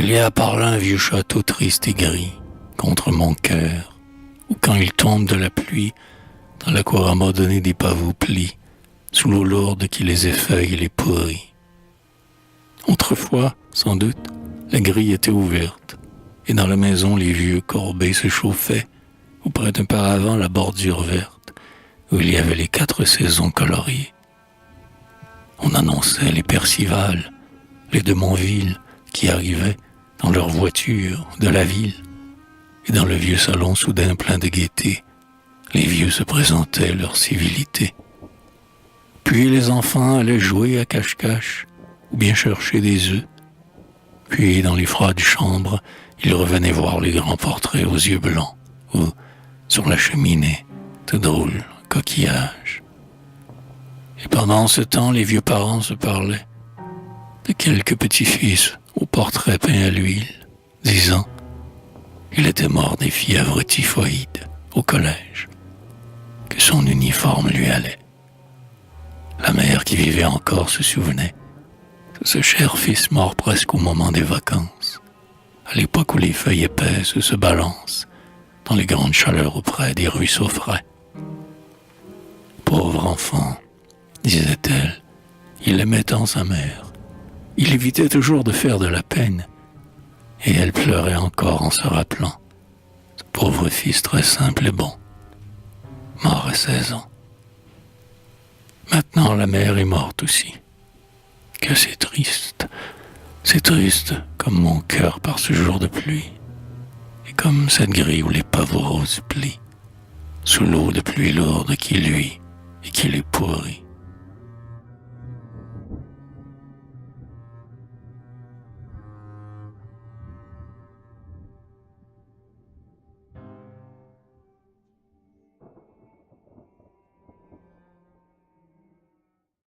Il y a par là un vieux château triste et gris, contre mon cœur, où quand il tombe de la pluie, dans la cour abandonnée des pavots plis, sous l'eau lourde qui les effeuille et les pourrit. Autrefois, sans doute, la grille était ouverte, et dans la maison les vieux corbets se chauffaient, auprès d'un paravent la bordure verte, où il y avait les 4 saisons coloriées. On annonçait les Percival, les de Montville, qui arrivaient dans leur voiture de la ville, et dans le vieux salon soudain plein de gaieté, les vieux se présentaient leur civilité. Puis les enfants allaient jouer à cache-cache, ou bien chercher des œufs. Puis dans les froides chambres, ils revenaient voir les grands portraits aux yeux blancs, ou, sur la cheminée, de drôles coquillages. Et pendant ce temps, les vieux parents se parlaient de quelques petits-fils aux portraits peints à l'huile, disant qu'il était mort des fièvres typhoïdes au collège, que son uniforme lui allait. La mère qui vivait encore se souvenait de ce cher fils mort presque au moment des vacances, à l'époque où les feuilles épaisses se balancent dans les grandes chaleurs auprès des ruisseaux frais. Pauvre enfant, disait-elle, il aimait tant sa mère. Il évitait toujours de faire de la peine, et elle pleurait encore en se rappelant ce pauvre fils très simple et bon, mort à 16 ans. Maintenant la mère est morte aussi. Que c'est triste comme mon cœur par ce jour de pluie, et comme cette grille où les pavots roses plient, sous l'eau de pluie lourde qui luit et qui les pourrit.